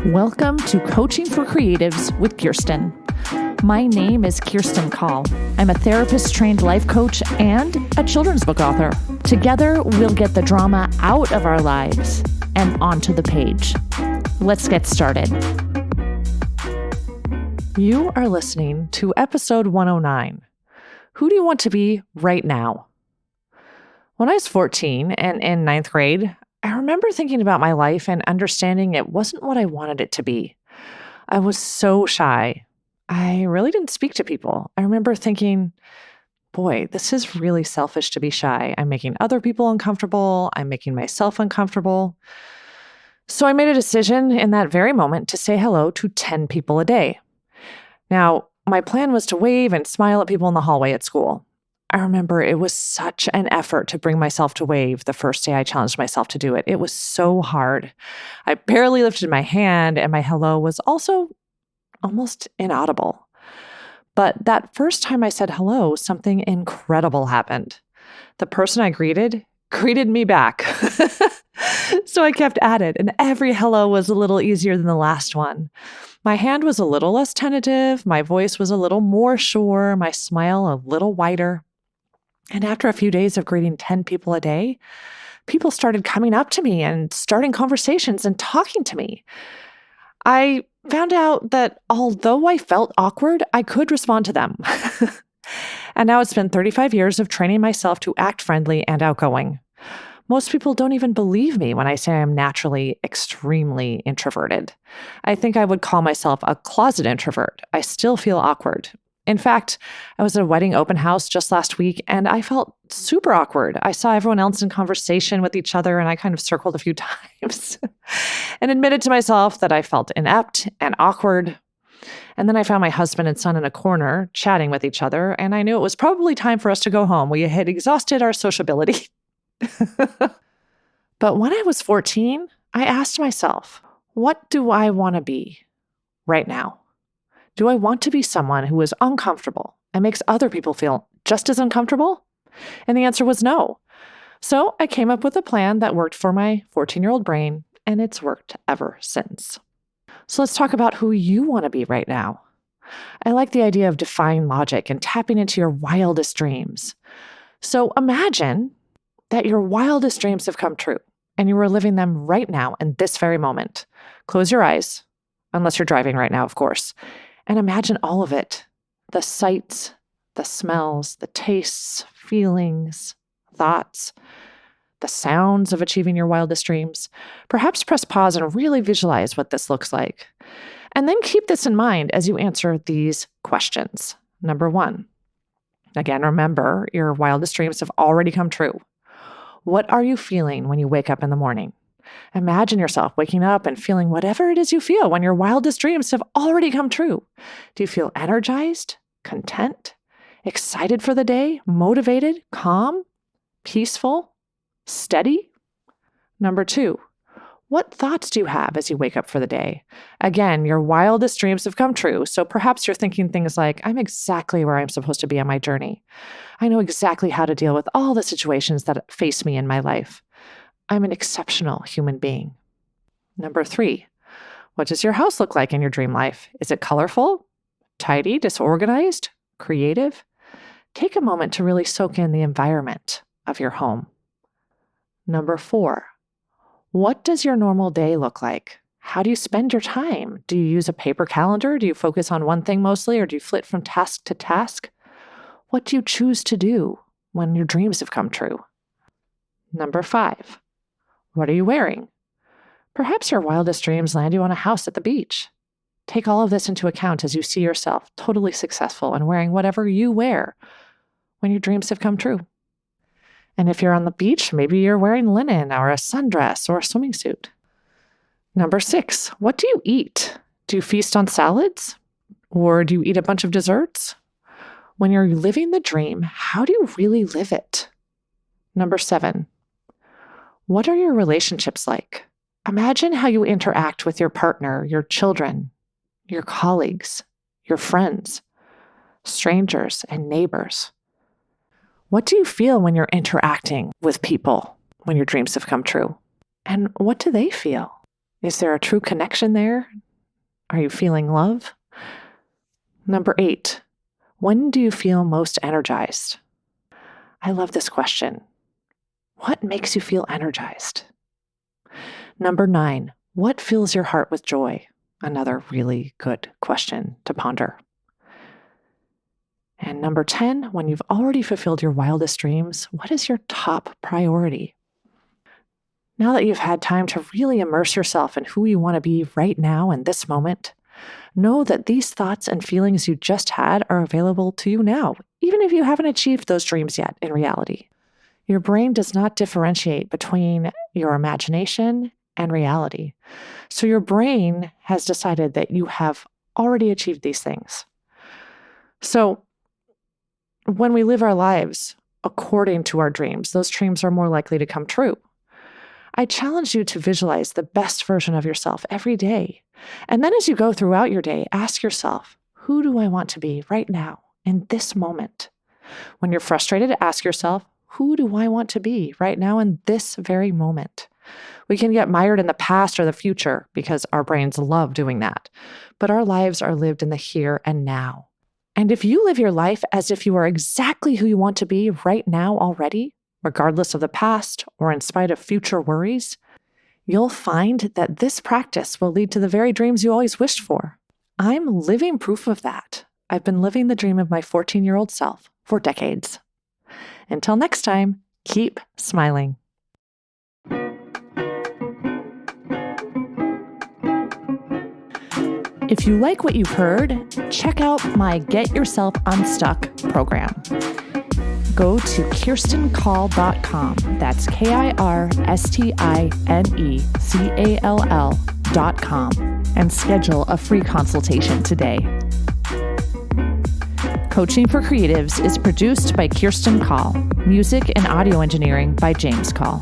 Welcome to Coaching for Creatives with Kirsten. My name is Kirsten Call. I'm a therapist-trained life coach and a children's book author. Together, we'll get the drama out of our lives and onto the page. Let's get started. You are listening to episode 109. Who do you want to be right now? When I was 14 and in ninth grade, I remember thinking about my life and understanding it wasn't what I wanted it to be. I was so shy. I really didn't speak to people. I remember thinking, boy, this is really selfish to be shy. I'm making other people uncomfortable. I'm making myself uncomfortable. So I made a decision in that very moment to say hello to 10 people a day. Now, my plan was to wave and smile at people in the hallway at school. I remember it was such an effort to bring myself to wave the first day I challenged myself to do it. It was so hard. I barely lifted my hand, and my hello was also almost inaudible. But that first time I said hello, something incredible happened. The person I greeted me back. So I kept at it, and every hello was a little easier than the last one. My hand was a little less tentative, my voice was a little more sure, my smile a little wider. And after a few days of greeting 10 people a day, people started coming up to me and starting conversations and talking to me. I found out that although I felt awkward, I could respond to them. And now it's been 35 years of training myself to act friendly and outgoing. Most people don't even believe me when I say I'm naturally extremely introverted. I think I would call myself a closet introvert. I still feel awkward. In fact, I was at a wedding open house just last week, and I felt super awkward. I saw everyone else in conversation with each other, and I kind of circled a few times and admitted to myself that I felt inept and awkward. And then I found my husband and son in a corner chatting with each other, and I knew it was probably time for us to go home. We had exhausted our sociability. But when I was 14, I asked myself, what do I want to be right now? Do I want to be someone who is uncomfortable and makes other people feel just as uncomfortable? And the answer was no. So I came up with a plan that worked for my 14-year-old brain, and it's worked ever since. So let's talk about who you want to be right now. I like the idea of defying logic and tapping into your wildest dreams. So imagine that your wildest dreams have come true and you are living them right now in this very moment. Close your eyes, unless you're driving right now, of course, and imagine all of it. The sights, the smells, the tastes, feelings, thoughts, the sounds of achieving your wildest dreams. Perhaps press pause and really visualize what this looks like. And then keep this in mind as you answer these questions. Number 1, again, remember your wildest dreams have already come true. What are you feeling when you wake up in the morning? Imagine yourself waking up and feeling whatever it is you feel when your wildest dreams have already come true. Do you feel energized, content, excited for the day, motivated, calm, peaceful, steady? Number 2, what thoughts do you have as you wake up for the day? Again, your wildest dreams have come true, so perhaps you're thinking things like, I'm exactly where I'm supposed to be on my journey. I know exactly how to deal with all the situations that face me in my life. I'm an exceptional human being. Number 3, what does your house look like in your dream life? Is it colorful, tidy, disorganized, creative? Take a moment to really soak in the environment of your home. Number 4, what does your normal day look like? How do you spend your time? Do you use a paper calendar? Do you focus on one thing mostly, or do you flit from task to task? What do you choose to do when your dreams have come true? Number 5, what are you wearing? Perhaps your wildest dreams land you on a house at the beach. Take all of this into account as you see yourself totally successful and wearing whatever you wear when your dreams have come true. And if you're on the beach, maybe you're wearing linen or a sundress or a swimming suit. Number 6, what do you eat? Do you feast on salads? Or do you eat a bunch of desserts? When you're living the dream, how do you really live it? Number 7, what are your relationships like? Imagine how you interact with your partner, your children, your colleagues, your friends, strangers, and neighbors. What do you feel when you're interacting with people when your dreams have come true? And what do they feel? Is there a true connection there? Are you feeling love? Number 8, when do you feel most energized? I love this question. What makes you feel energized? Number 9, what fills your heart with joy? Another really good question to ponder. And number 10, when you've already fulfilled your wildest dreams, what is your top priority? Now that you've had time to really immerse yourself in who you want to be right now in this moment, know that these thoughts and feelings you just had are available to you now, even if you haven't achieved those dreams yet in reality. Your brain does not differentiate between your imagination and reality. So your brain has decided that you have already achieved these things. So when we live our lives according to our dreams, those dreams are more likely to come true. I challenge you to visualize the best version of yourself every day. And then as you go throughout your day, ask yourself, who do I want to be right now in this moment? When you're frustrated, ask yourself, who do I want to be right now in this very moment? We can get mired in the past or the future because our brains love doing that. But our lives are lived in the here and now. And if you live your life as if you are exactly who you want to be right now already, regardless of the past or in spite of future worries, you'll find that this practice will lead to the very dreams you always wished for. I'm living proof of that. I've been living the dream of my 14-year-old self for decades. Until next time, keep smiling. If you like what you've heard, check out my Get Yourself Unstuck program. Go to KirstenCall.com. That's KirstenCall.com and schedule a free consultation today. Coaching for Creatives is produced by Kirsten Call. Music and audio engineering by James Call.